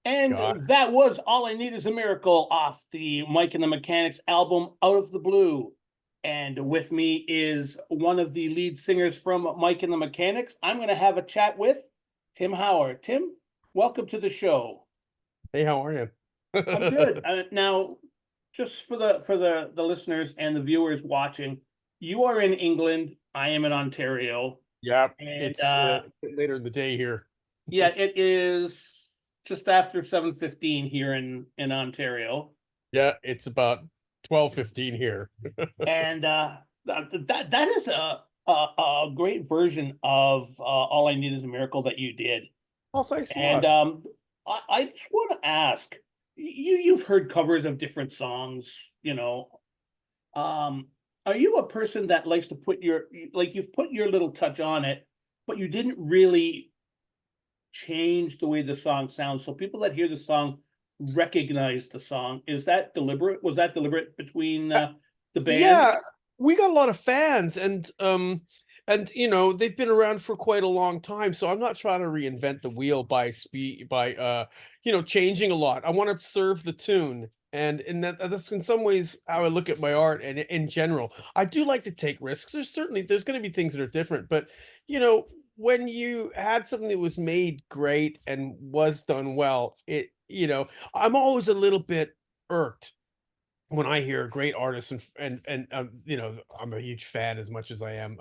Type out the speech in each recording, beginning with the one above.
And God. that was All I Need Is a Miracle off the Mike and the Mechanics album, Out of the Blue. And with me is one of the lead singers from Mike and the Mechanics. I'm going to have a chat with Tim Howard. Tim, welcome to the show. Hey, how are I'm you? good. Now, just for the listeners and the viewers watching, you are in England. I am in Ontario, Yeah, and it's a bit later in the day here. yeah, it is just after 7:15 here in Ontario. Yeah, it's about 12:15 here. And that is a great version of All I Need Is a Miracle that you did. Oh, thanks a And lot. I just want to ask you've heard covers of different songs, um, are you a person that likes to put your like you've put your little touch on it, but you didn't really change the way the song sounds, so people that hear the song recognize the song? Is that deliberate? Was that deliberate between Uh, the band? yeah, we got a lot of fans, and they've been around for quite a long time. So I'm not trying to reinvent the wheel by changing a lot. I want to serve the tune. And that's in some ways how I look at my art and in general. I do like to take risks. There's going to be things that are different, but you know, when you had something that was made great and was done well, I'm always a little bit irked when I hear a great artist and I'm a huge fan as much as I am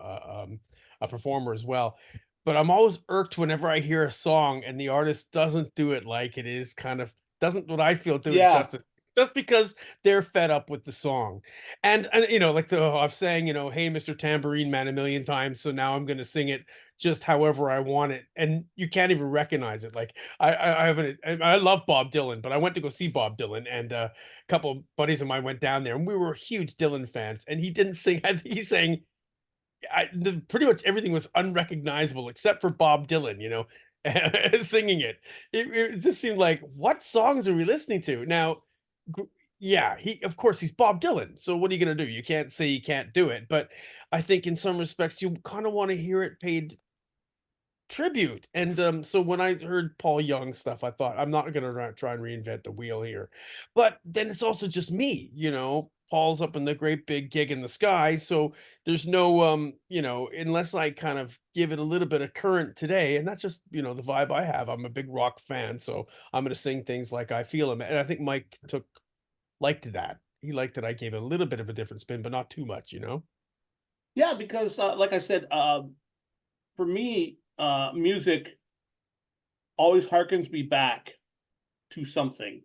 a performer as well. But I'm always irked whenever I hear a song and the artist doesn't do it like it is, kind of doesn't what I feel do it Yeah. justice, just because they're fed up with the song. And like I'm saying, hey, Mr. Tambourine Man a million times, so now I'm gonna sing it just however I want it. And you can't even recognize it. Like I haven't I love Bob Dylan, but I went to go see Bob Dylan and couple of buddies of mine went down there and we were huge Dylan fans and he didn't sing. He sang pretty much everything was unrecognizable except for Bob Dylan, singing it. It just seemed like, what songs are we listening to now? gr- yeah, he of course he's Bob Dylan, so what are you going to do? You can't say you can't do it, but I think in some respects you kind of want to hear it paid tribute. And so when I heard Paul Young stuff, I thought, I'm not gonna try and reinvent the wheel here. But then it's also just me. Paul's up in the great big gig in the sky, so there's no unless I kind of give it a little bit of current today, and that's just the vibe I have. I'm a big rock fan, so I'm gonna sing things like I feel them. And I think Mike liked that. He liked that I gave it a little bit of a different spin, but not too much. Yeah, because like I said, for me, music always harkens me back to something,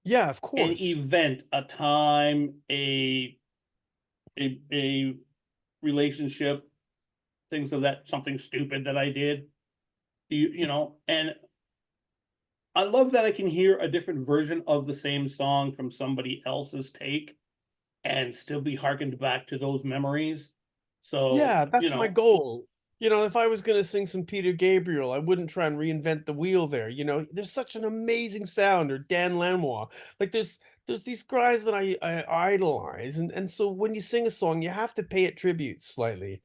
Yeah, of an course. event, a time, a relationship, things of that, something stupid that I did. And I love that I can hear a different version of the same song from somebody else's take and still be harkened back to those memories. So, Yeah, that's my goal. If I was gonna sing some Peter Gabriel, I wouldn't try and reinvent the wheel there. There's such an amazing sound, or Dan Lanois. Like there's these guys that I idolize, and so when you sing a song, you have to pay it tribute slightly.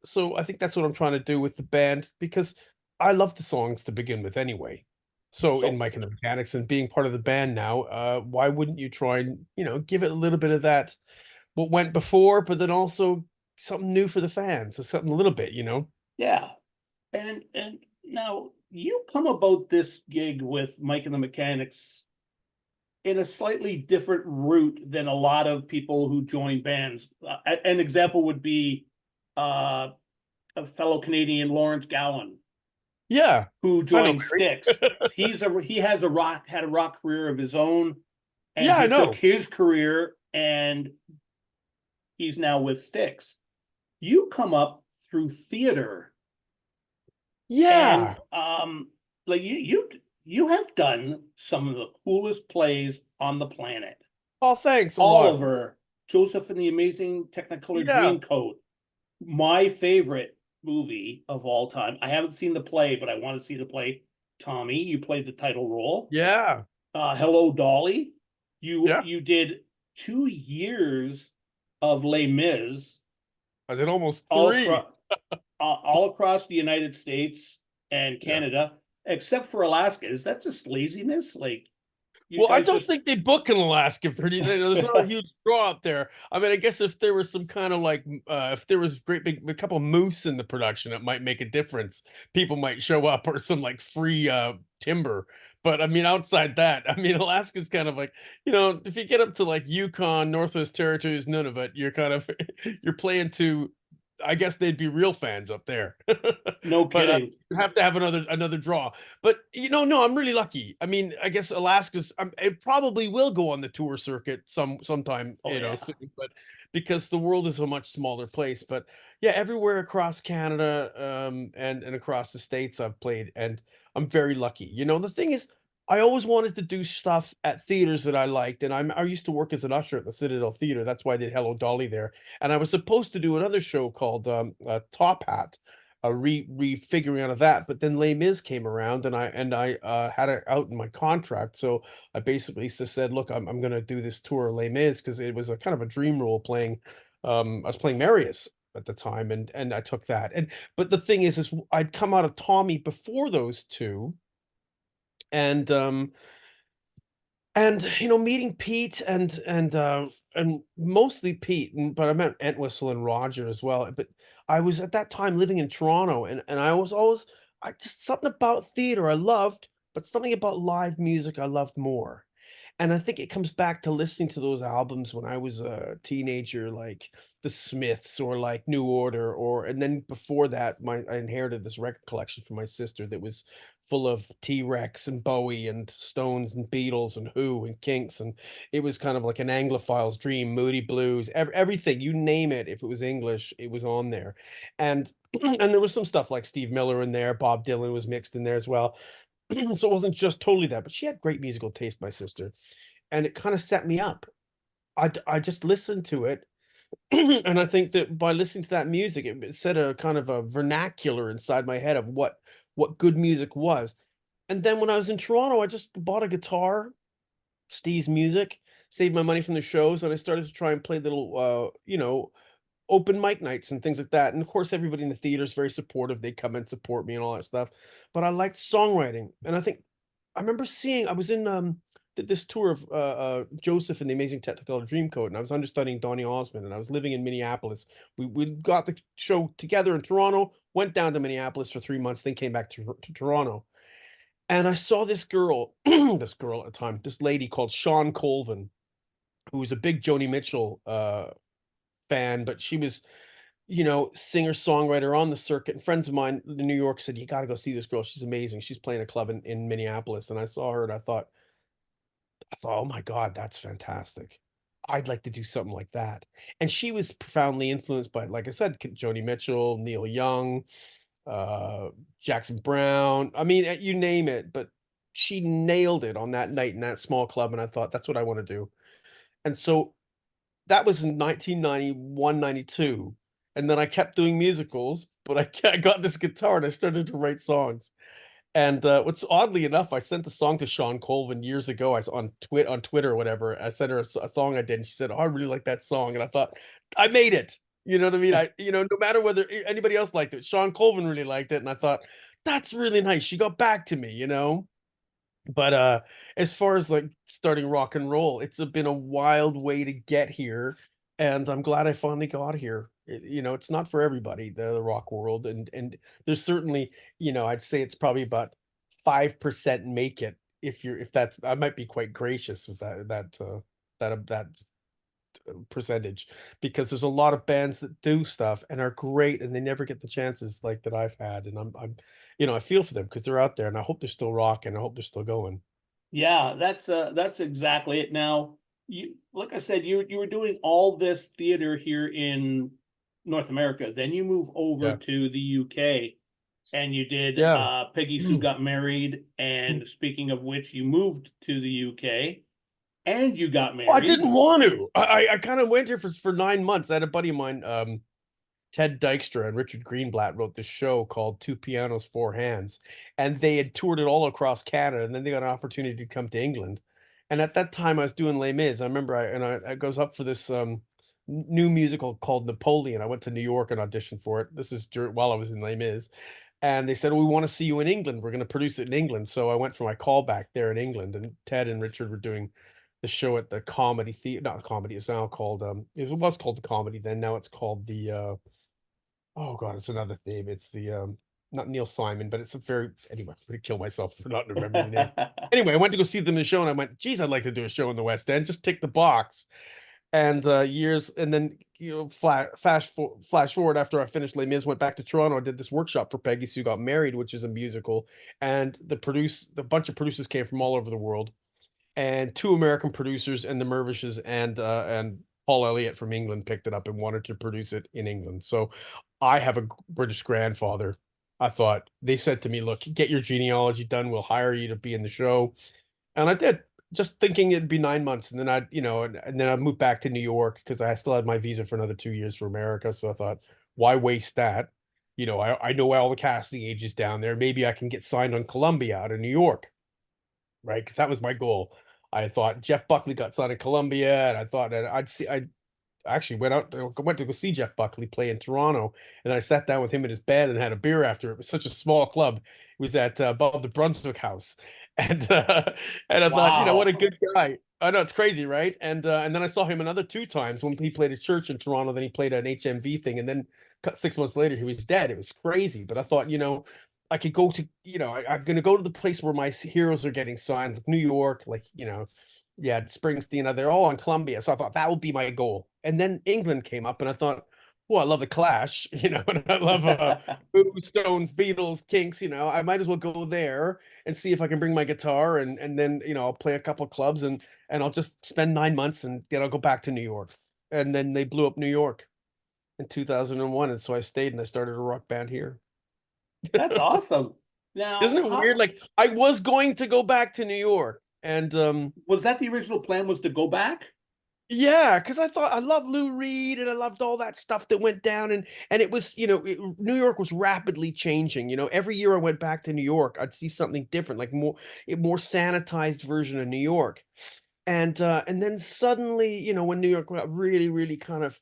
So I think that's what I'm trying to do with the band because I love the songs to begin with anyway. So in so Mike and the Mechanics and being part of the band now, why wouldn't you try and give it a little bit of that what went before, but then also something new for the fans, so something a little bit. yeah. And now you come about this gig with Mike and the Mechanics in a slightly different route than a lot of people who join bands. An example would be uh, a fellow Canadian, Lawrence Gowan, Yeah, who I know joined Styx. Barry. He has a rock career of his own, and Yeah, I he took know. his career and he's now with Styx. You come up through theater, and Yeah. like you have done some of the coolest plays on the planet. Oh, thanks a lot. Oliver, Joseph and the Amazing Technicolor Yeah. Dreamcoat, my favorite movie of all time. I haven't seen the play, but I want to see the play. Tommy, you played the title role. Yeah. Hello, Dolly. You Yeah. you did 2 years of Les Mis I did almost all 3. across all across the United States and Yeah. Canada. except for Alaska. Is that just laziness? Like, you Well, I guys don't just think they book in Alaska pretty. There's not a huge draw up there. I mean, I guess if there was some kind of like, if there was great big a couple moose in the production, it might make a difference. People might show up or some like free timber. But I mean, outside that, I mean, Alaska's kind of like, if you get up to like Yukon, Northwest Territories, Nunavut, you're kind of you're playing to. I guess they'd be real fans up there. no But kidding. you have to have another draw. But no, I'm really lucky. I mean, I guess Alaska's. It probably will go on the tour circuit sometime, Oh yeah. soon, but because the world is a much smaller place. But yeah, everywhere across Canada, and across the states I've played, and I'm very lucky. The thing is, I always wanted to do stuff at theaters that I liked, and I used to work as an usher at the Citadel Theater. That's why I did Hello Dolly there, and I was supposed to do another show called Top Hat, a refiguring out of that. But then Les Mis came around, and I had it out in my contract, so I basically just said, "Look, I'm gonna do this tour of Les Mis because it was a kind of a dream role playing." I was playing Marius at the time, and I took that. But the thing is I'd come out of Tommy before those two, and meeting Pete and mostly Pete, but I met Entwistle and Roger as well. But I was at that time living in Toronto, and I was always I just something about theater I loved, but something about live music I loved more. And I think it comes back to listening to those albums when I was a teenager, like The Smiths or like New Order, and then before that, I inherited this record collection from my sister that was full of T-Rex and Bowie and Stones and Beatles and Who and Kinks, and it was kind of like an Anglophile's dream. Moody Blues, everything you name it. If it was English, it was on there, and and there was some stuff like Steve Miller in there. Bob Dylan was mixed in there as well. So it wasn't just totally that, but she had great musical taste, my sister, and it kind of set me up. I just listened to it, and I think that by listening to that music, it set a kind of a vernacular inside my head of what good music was. And then when I was in Toronto, I just bought a guitar, Steve's Music, saved my money from the shows, and I started to try and play little, open mic nights and things like that. And of course, everybody in the theater is very supportive. They come and support me and all that stuff. But I liked songwriting, and I think I remember seeing I was in did this tour of Joseph and the Amazing Technicolor Dreamcoat, and I was understudying Donny Osmond, and I was living in Minneapolis. We got the show together in Toronto, went down to Minneapolis for 3 months, then came back to Toronto, and I saw this girl, this girl at the time, this lady called Sean Colvin, who was a big Joni Mitchell fan, but she was singer-songwriter on the circuit, and friends of mine in New York said, "You gotta go see this girl, she's amazing, she's playing a club in Minneapolis," and I saw her, and I thought, "Oh my god, that's fantastic. I'd like to do something like that," and she was profoundly influenced by, like I said, Joni Mitchell, Neil Young, uh, Jackson Browne, I mean, you name it, but she nailed it on that night in that small club, and I thought, "That's what I wanna do," and so that was in 1991, 92, and then I kept doing musicals, but I got this guitar and I started to write songs, and, what's oddly enough, I sent a song to Sean Colvin years ago, I saw on Twitter or whatever, I sent her a song I did, and she said, "Oh, I really like that song," and I thought, "I made it." You know what I mean? No matter whether anybody else liked it, Sean Colvin really liked it, and I thought, "That's really nice, she got back to me?" But, as far as, like, starting rock and roll, been a wild way to get here, and I'm glad I finally got here. It's not for everybody, the rock world, and there's certainly, I'd say it's probably about 5% make it if that's I might be quite gracious with that percentage, because there's a lot of bands that do stuff and are great, and they never get the chances like that I've had, and I feel for them because 'cause they're out there, and I hope they're still rocking, I hope they're still going. Yeah, that's exactly it. Now, you like I said, you were doing all this theater here in North America. Then you move over Yeah. to the UK and you did Yeah. Peggy Sue Got Married. And speaking of which, you moved to the UK and you got Oh, I married. didn't want to. I kinda went here for 9 months. I had a buddy of mine, Ted Dykstra and Richard Greenblatt wrote this show called Two Pianos, Four Hands, and they had toured it all across Canada, and then they got an opportunity to come to England. And at that time, I was doing Les Mis. I remember I goes up for this new musical called Napoleon. I went to New York and auditioned for it. This is while I was in Les Mis, and they said, "Oh, we want to see you in England. We're going to produce it in England." So I went for my callback there in England, and Ted and Richard were doing the show at the Comedy Theater. Not Comedy, it's now called it was called the Comedy then. Now it's called the oh god, it's another name. It's the not Neil Simon, but it's a very anyway, I'm gonna kill myself for not remembering the name. Anyway, I went to go see them in the show and I went, geez, I'd like to do a show in the West End. Just tick the box. And years and then flash forward after I finished Les Mis, went back to Toronto. I did this workshop for Peggy Sue Got Married, which is a musical, and the bunch of producers came from all over the world, and two American producers and the Mervishes and Paul Elliott from England picked it up and wanted to produce it in England. So I have a British grandfather. I thought they said to me, "Look, get your genealogy done. We'll hire you to be in the show." And I did, just thinking it'd be 9 months, and then I'd and then I moved back to New York because I still had my visa for another 2 years for America, so I thought, "Why waste that?" I know all the casting agents down there, maybe I can get signed on Columbia out of New York, right? Because that was my goal. I thought Jeff Buckley got signed at Columbia, and I thought that I actually went to go see Jeff Buckley play in Toronto, and I sat down with him in his bed and had a beer after. It was such a small club. It was at, above the Brunswick House, and, and I thought, "What a Wow. good guy." I know, it's crazy, right? And then I saw him another 2 times when he played at church in Toronto, then he played an HMV thing, and then cut 6 months later, he was dead. It was crazy, but I thought, I could go to I'm gonna go to the place where my heroes are getting signed, like New York, like, yeah, Springsteen, they're all on Columbia, so I thought that would be my goal. And then England came up, and I thought, "Well, I love The Clash, and I love, Who, Stones, Beatles, Kinks, I might as well go there and see if I can bring my guitar and then, I'll play a couple clubs and I'll just spend 9 months and then I'll go back to New York." And then they blew up New York in 2001, and so I stayed and I started a rock band here. That's awesome. Isn't Now, it weird? how Like, I was going to go back to New York, and, was that the original plan, was to go back? yeah, because I thought I love Lou Reed and I loved all that stuff that went down, and it was, New York was rapidly changing. Every year I went back to New York, I'd see something different, like more sanitized version of New York. And then suddenly, when New York got really, really kind of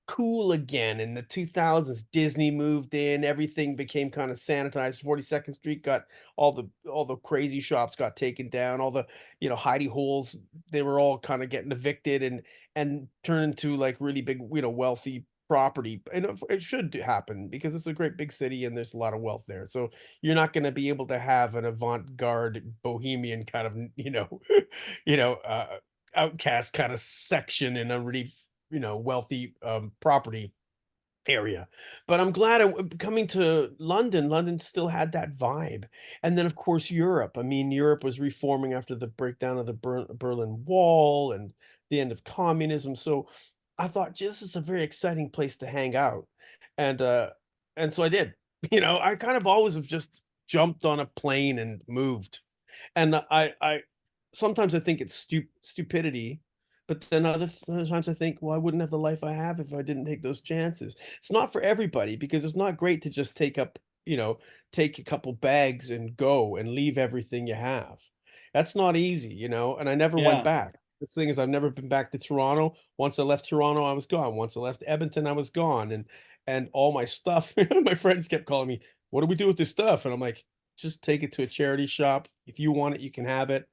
cool again in the 2000s. Disney moved in, everything became kind of sanitized. 42nd Street got all the crazy shops got taken down, all the, hidey holes, they were all kind of getting evicted and turned into like really big, wealthy property. And it should happen because it's a great big city and there's a lot of wealth there. So you're not going to be able to have an avant-garde bohemian kind of, you know, uh outcast kind of section in a really wealthy, property area. But I'm glad coming to London, London still had that vibe. And then, of course, Europe. I mean, Europe was reforming after the breakdown of the Berlin Wall and the end of communism. So I thought, "Gee, this is a very exciting place to hang out." And and so I did. I kind of always have just jumped on a plane and moved. And I sometimes I think it's stupidity, but then other times I think, "Well, I wouldn't have the life I have if I didn't take those chances." It's not for everybody because it's not great to just take a couple bags and go and leave everything you have. That's not easy, and I never went Yeah. back. The thing is I've never been back to Toronto. Once I left Toronto, I was gone. Once I left Edmonton, I was gone, and all my stuff my friends kept calling me, "What do we do with this stuff?" And I'm like, "Just take it to a charity shop. If you want it, you can have it."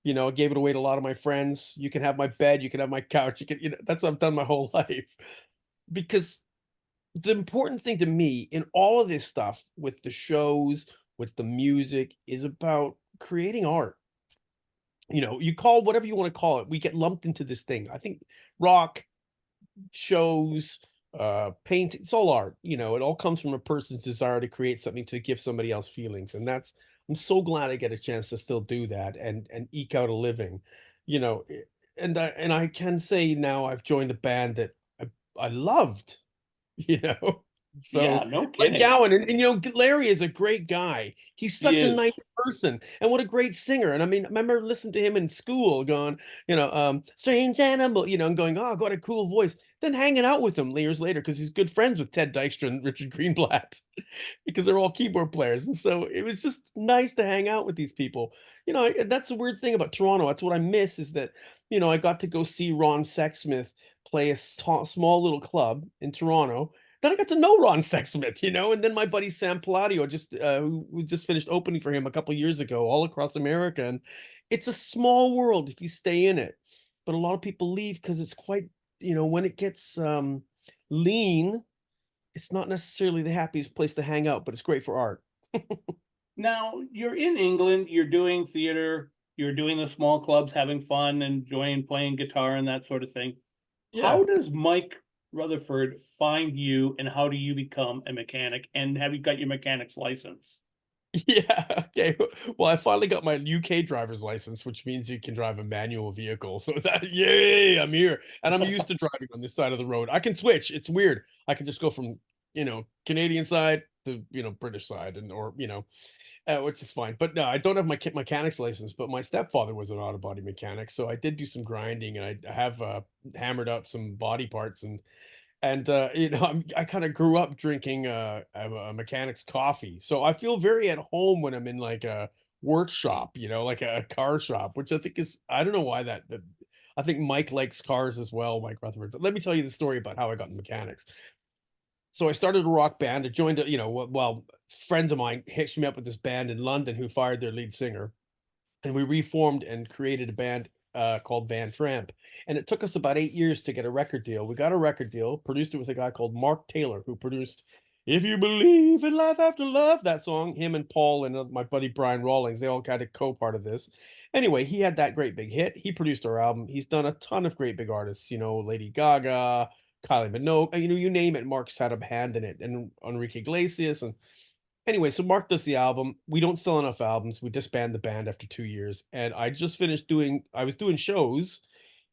I gave it away to a lot of my friends. You can have my bed, you can have my couch, that's what I've done my whole life. Because the important thing to me in all of this stuff with the shows, with the music, is about creating art. You call whatever you want to call it. We get lumped into this thing. I think rock, shows, paint, it's all art. It all comes from a person's desire to create something to give somebody else feelings. And I'm so glad I get a chance to still do that and eke out a living. You know, eh, and I can say now I've joined a band that I loved, you know. Yeah, So no Mike kidding. Gowan and Larry is a great guy. He's He such a is. nice person and what a great singer. And I mean, I remember listening to him in school going, strange animal, and going, "Oh, got a cool voice." Then hanging out with him years later because he's good friends with Ted Dykstra and Richard Greenblatt because they're all keyboard players. And so it was just nice to hang out with these people. That's the weird thing about Toronto. That's what I miss is that, I got to go see Ron Sexsmith play a small little club in Toronto, then I got to know Ron Sexsmith, you know, and then my buddy Sam Palladio just who just finished opening for him a couple years ago all across America. And it's a small world if you stay in it. But a lot of people leave because it's quite, you know, when it gets lean, it's not necessarily the happiest place to hang out, but it's great for art. Now, you're in England, you're doing theater, you're doing the small clubs, having fun, enjoying playing guitar and that sort of thing. Yeah. How does Mike Rutherford find you, and how do you become a mechanic? And have you got your mechanic's license? Yeah, okay. Well, I finally got my UK driver's license, which means you can drive a manual vehicle. So that, yay, I'm here. And I'm used to driving on this side of the road. I can switch. It's weird. I can just go from, you know, Canadian side to, you know, British side and or, you know, which is fine. But no, I don't have my mechanic's license, but my stepfather was an auto body mechanic. So I did do some grinding and I have hammered out some body parts and, you know, I kinda grew up drinking, a mechanic's coffee, so I feel very at home when I'm in, like, a workshop, you know, like a car shop, which I think is I don't know why that I think Mike likes cars as well, Mike Rutherford, but let me tell you the story about how I got in mechanics. So I started a rock band, I joined a you know, well, friends of mine hitched me up with this band in London who fired their lead singer, and we reformed and created a band called Van Tramp. And it took us about 8 years to get a record deal. We got a record deal, produced it with a guy called Mark Taylor, who produced "If You Believe in Life After Love," that song. Him and Paul and my buddy Brian Rawlings, they all kind of co-part of this. Anyway, he had that great big hit. He produced our album. He's done a ton of great big artists, you know, Lady Gaga, Kylie Minogue, you know, you name it. Mark's had a hand in it, and Enrique Iglesias, and anyway, so Mark does the album. We don't sell enough albums. We disband the band after 2 years, and I just finished doing I was doing shows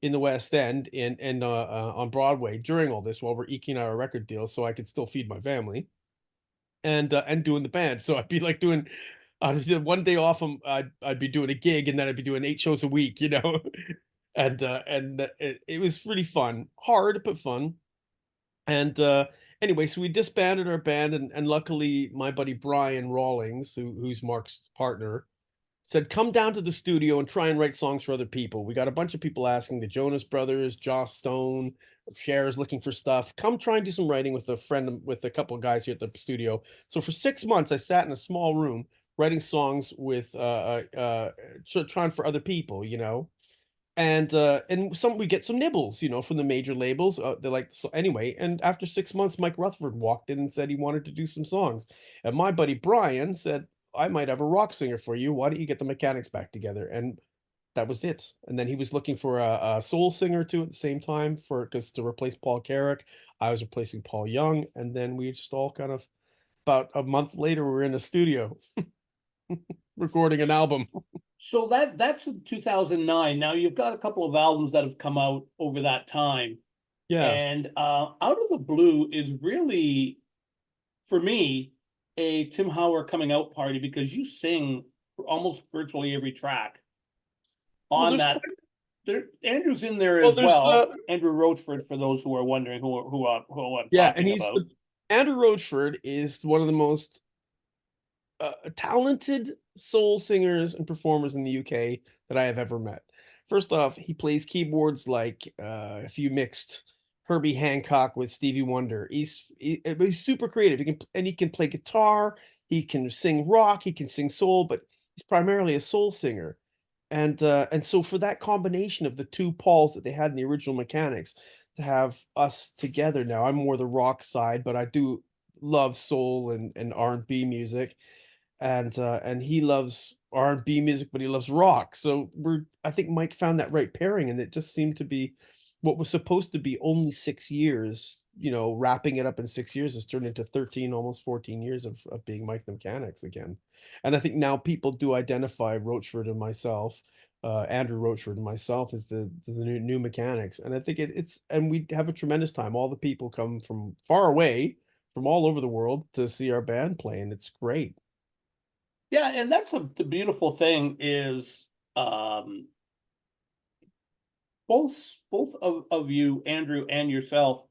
in the West End on Broadway during all this while we're eking out a record deal so I could still feed my family and doing the band. So I'd be like doing one day off, I'd be doing a gig and then I'd be doing 8 shows a week, you know? It was really fun. Hard, but fun. And, anyway, so we disbanded our band, and luckily, my buddy Brian Rawlings, who's Mark's partner, said, "Come down to the studio and try and write songs for other people. We got a bunch of people asking, the Jonas Brothers, Joss Stone, Cher's looking for stuff. Come try and do some writing with a friend with a couple of guys here at the studio." So for 6 months, I sat in a small room writing songs with, trying for other people, you know? And some we get some nibbles, you know, from the major labels. They're like so anyway. And after 6 months, Mike Rutherford walked in and said he wanted to do some songs. And my buddy Brian said, "I might have a rock singer for you. Why don't you get the Mechanics back together?" And that was it. And then he was looking for a soul singer too at the same time for because to replace Paul Carrick. I was replacing Paul Young, and then we just all kind of about a month later, we were in a studio recording an album. So that's in 2009. Now you've got a couple of albums that have come out over that time. Yeah. And Out of the Blue is really, for me, a Tim Howard coming out party because you sing almost virtually every track Well, on there's that. Andrew's in there well, as there's well. Andrew Roachford, for those who are wondering who I'm yeah, and talking about. Andrew Roachford is one of the most talented soul singers and performers in the UK that I have ever met. First off, he plays keyboards like if you mixed Herbie Hancock with Stevie Wonder. He's super creative. He can play guitar. He can sing rock. He can sing soul, but he's primarily a soul singer. And so for that combination of the two Pauls that they had in the original Mechanics, to have us together now, I'm more the rock side, but I do love soul and R&B music, and he loves R&B music, but he loves rock. So I think Mike found that right pairing, and it just seemed to be what was supposed to be only 6 years, you know, wrapping it up in 6 years has turned into 13, almost 14 years of being Mike the Mechanics again. And I think now people do identify Roachford and myself, Andrew Roachford and myself as the new Mechanics. And I think it's and we have a tremendous time. All the people come from far away, from all over the world to see our band play, and it's great. Yeah, and that's the beautiful thing is both of you, Andrew and yourself,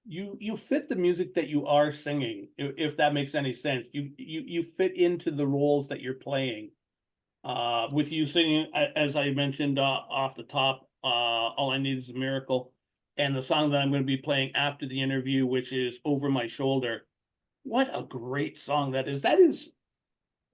you fit the music that you are singing, if that makes any sense. You fit into the roles that you're playing. With you singing, as I mentioned off the top, All I Need Is a Miracle. and the song that I'm going to be playing after the interview, which is Over My Shoulder. What a great song that is. That is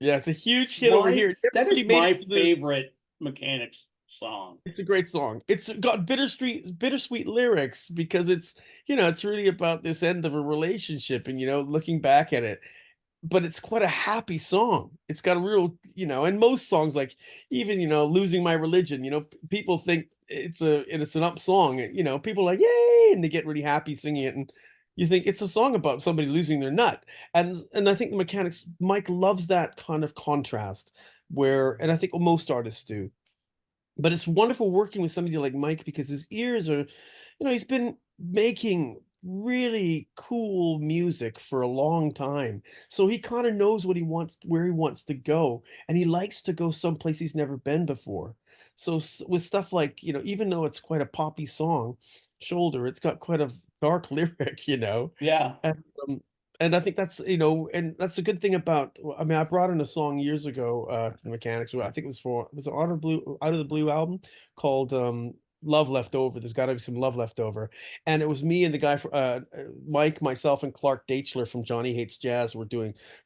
Yeah, it's a huge hit over here. It never that really is made it my to the favorite Mechanics song. It's a great song. It's got bittersweet lyrics because it's, it's really about this end of a relationship and, looking back at it. But it's quite a happy song. It's got a real, and most songs like even, Losing My Religion, people think it's an up song, and, people are like, "Yay!" and they get really happy singing it, and you think it's a song about somebody losing their nut. And I think the Mechanics, Mike loves that kind of contrast where, and I think most artists do, but it's wonderful working with somebody like Mike because his ears are, he's been making really cool music for a long time. So he kind of knows what he wants, where he wants to go, and he likes to go someplace he's never been before. So with stuff like, even though it's quite a poppy song, Shoulder, it's got quite a dark lyric, Yeah. and, um, and I think that's, and that's a good thing about, I mean, I brought in a song years ago, to the Mechanics. I think it was it Out of the Blue album called, Love Left Over. There's gotta be some love left over. And it was me and the guy for, Mike, myself, and Clark Daichler from Johnny Hates Jazz were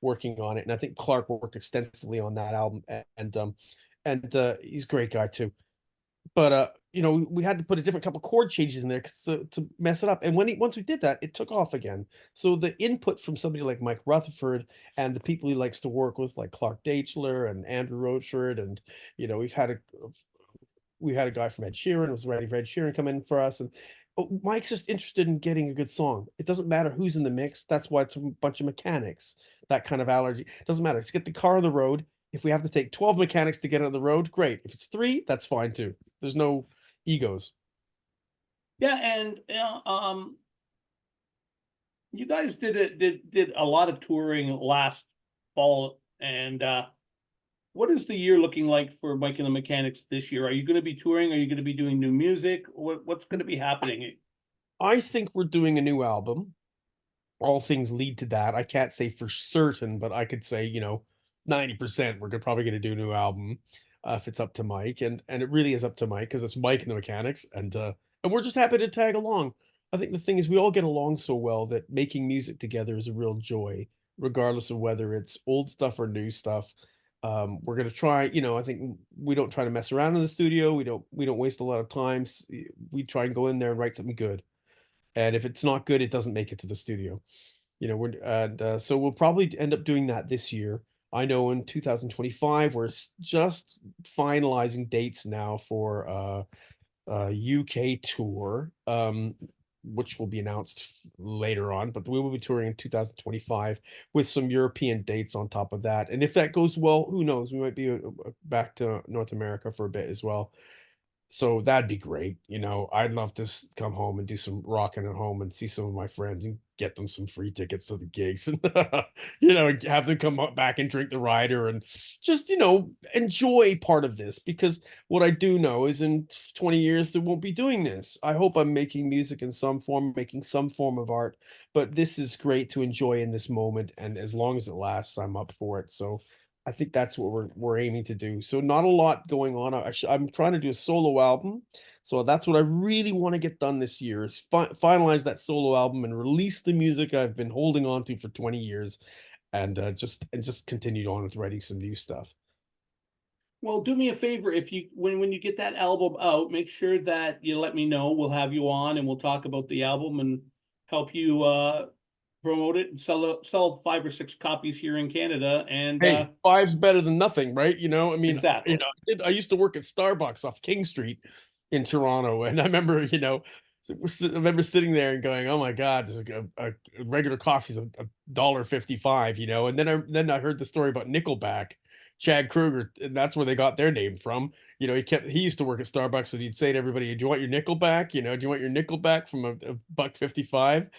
working on it. And I think Clark worked extensively on that album. And he's a great guy too. But, we had to put a different couple chord changes in there 'cause to mess it up, and once we did that, it took off again. So the input from somebody like Mike Rutherford and the people he likes to work with, like Clark Daichler and Andrew Rochford, and, we've had a guy from Ed Sheeran, was writing for Ed Sheeran, come in for us, and Mike's just interested in getting a good song. It doesn't matter who's in the mix, that's why it's a bunch of mechanics, that kind of allergy. It doesn't matter, let's get the car on the road. If we have to take 12 mechanics to get it on the road, great. If it's 3, that's fine too. There's no egos. Yeah, and you guys did a lot of touring last fall, and what is the year looking like for Mike and the Mechanics this year? Are you going to be touring? Are you going to be doing new music? What's going to be happening? I think we're doing a new album. All things lead to that. I can't say for certain, but I could say, 90% probably gonna do a new album, if it's up to Mike, and it really is up to Mike because it's Mike and the Mechanics, and we're just happy to tag along. I think the thing is we all get along so well that making music together is a real joy, regardless of whether it's old stuff or new stuff. We're gonna try, I think we don't try to mess around in the studio. We don't waste a lot of time. We try and go in there and write something good. And if it's not good, it doesn't make it to the studio. So we'll probably end up doing that this year. I know in 2025 we're just finalizing dates now for UK tour, which will be announced later on, but we will be touring in 2025 with some European dates on top of that. And if that goes well, who knows? We might be back to North America for a bit as well. So that'd be great. I'd love to come home and do some rocking at home and see some of my friends and get them some free tickets to the gigs and, have them come back and drink the rider and just, enjoy part of this. Because what I do know is in 20 years, they won't be doing this. I hope I'm making music in some form, making some form of art, but this is great to enjoy in this moment. And as long as it lasts, I'm up for it. So I think that's what we're aiming to do. So not a lot going on. I'm trying to do a solo album. So that's what I really want to get done this year is finalize that solo album and release the music I've been holding on to for 20 years and just continue on with writing some new stuff. Well, do me a favor, if you when you get that album out, make sure that you let me know. We'll have you on and we'll talk about the album and help you promote it and sell 5 or 6 copies here in Canada. And Hey, five's better than nothing, right? I mean, exactly. I used to work at Starbucks off King Street in Toronto, and I remember, I remember sitting there and going, "Oh my God, this is a regular coffee's a $1.55," and then I heard the story about Nickelback, Chad Kruger, and that's where they got their name from. He used to work at Starbucks, and he'd say to everybody, "Do you want your Nickelback? Do you want your Nickelback from a buck 55?"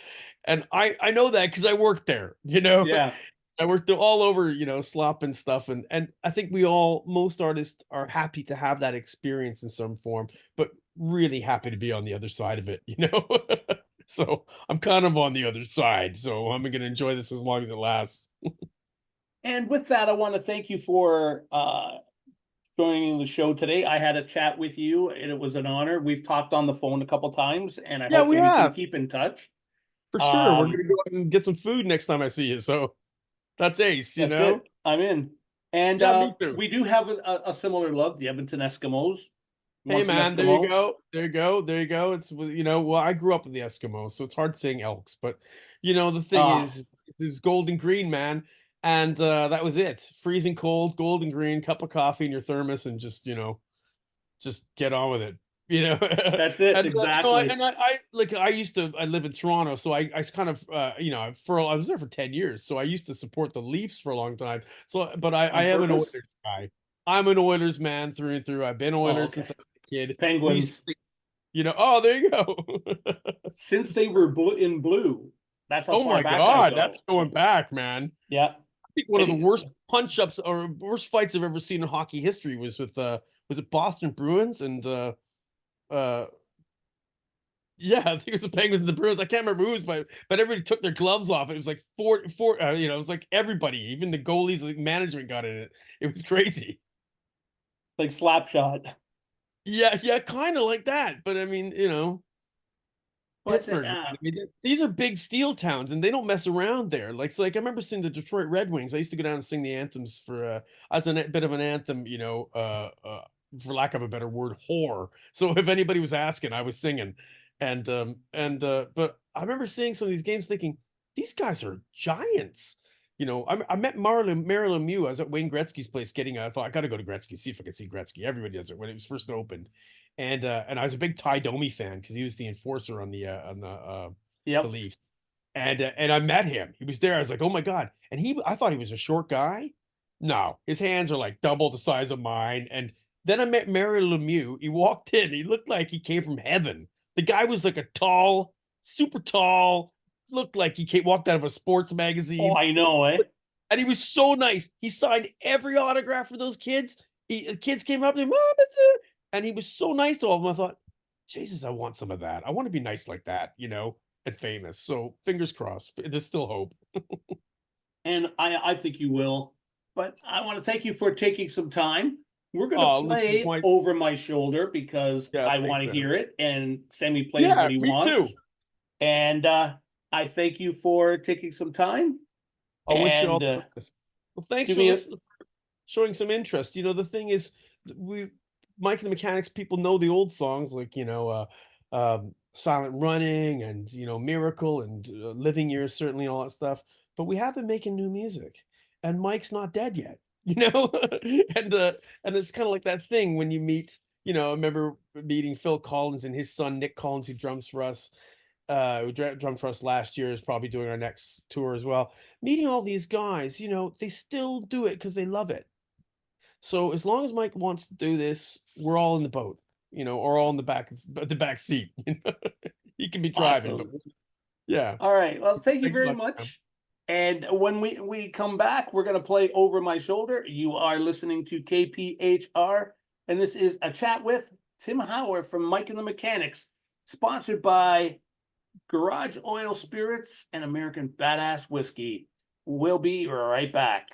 And I know that because I worked there, Yeah. I worked all over, slop and stuff, and I think most artists are happy to have that experience in some form, but really happy to be on the other side of it. So I'm kind of on the other side, so I'm gonna enjoy this as long as it lasts. And with that, I want to thank you for joining the show today. I had a chat with you, and it was an honor. We've talked on the phone a couple times, and I Yeah, hope we that we can have. keep in touch. For sure. We're Um, gonna go out and get some food next time I see you. So that's ace, you that's know? it. I'm in. And Yeah, me too. we do have a similar love, the Edmonton Eskimos. Hey Once an man, there you Eskimo. go. There you go. There you go. It's you know, well, I grew up with the Eskimos, so it's hard saying Elks, but you know, the thing Ah, is it was Golden Green, man. And that was it. Freezing cold, Golden Green, cup of coffee in your thermos, and just, you know, just get on with it. You know, that's it, and you know, exactly. I like I live in Toronto, so I kind of you know I was there for 10 years, so I used to support the Leafs for a long time. So, but I On am an Oilers purpose? guy. I'm an Oilers man through and through. I've been Oh, Oilers okay. since I was a kid. We used Penguins. to, you know, oh, there you go. Since they were in blue. That's how Oh far my back I God, that's go. going back, man. Yeah. I think one And of the worst punch ups or worst fights I've ever seen in hockey history was with was it Boston Bruins and uh yeah, I think it was the Penguins and the Bruins. I can't remember who's, but everybody took their gloves off. It was like four, you know, it was like everybody, even the goalies, like management got in it. It was crazy. like Slapshot. Yeah, yeah, kind of like that. But I mean, you know, But Pittsburgh, man. I mean, these are big steel towns, and they don't mess around there. Like, it's like I remember seeing the Detroit Red Wings. I used to go down and sing the anthems for as a bit of an anthem, you know, for lack of a better word, whore. So if anybody was asking, I was singing, but I remember seeing some of these games, thinking these guys are giants. You know, I met Marilyn Mew. I was at Wayne Gretzky's place getting. I thought I got to go to Gretzky, see if I can see Gretzky. Everybody does it when it was first opened, and I was a big Ty Domi fan because he was the enforcer on the yep. Leafs, and I met him. He was there. I was like, oh my God! And I thought he was a short guy. No, his hands are like double the size of mine. And then I met Mario Lemieux. He walked in. He looked like he came from heaven. The guy was like a tall, super tall. Looked like he walked out of a sports Oh, magazine. I know, eh? And he was so nice. He signed every autograph for those kids. The kids came up to him, "Oh, Mr." And he was so nice to all of them. I thought, Jesus, I want some of that. I want to be nice like that, you know, and famous. So fingers crossed. There's still hope. And I think you will. But I want to thank you for taking some time. We're gonna Oh, listen, play my Over My Shoulder because yeah, I thanks, want to Adam. hear it, and Sammy plays Yeah, what he me too. wants. And I thank you for taking some time. I wish you all And the best. Well, thanks give for me a listening, showing some interest. You know, the thing is, we, Mike and the Mechanics, people know the old songs like, you know, Silent Running and, you know, Miracle and Living Years, certainly, and all that stuff. But we have been making new music, and Mike's not dead yet, you know? and, uh, and it's kind of like that thing when you meet, you know, I remember meeting Phil Collins and his son, Nick Collins, who drums for us who drummed for us last year, is probably doing our next tour as well. Meeting all these guys, you know, they still do it because they love it. So as long as Mike wants to do this, we're all in the boat, you know, or all in the back seat. You know? He can be driving, but awesome. yeah. All right. Well, thank you Thanks a very lot, man. much. And when we come back, we're gonna play Over My Shoulder. You are listening to KPHR, and this is a chat with Tim Howard from Mike and the Mechanics, sponsored by Garage Oil Spirits and American Badass Whiskey. We'll be right back.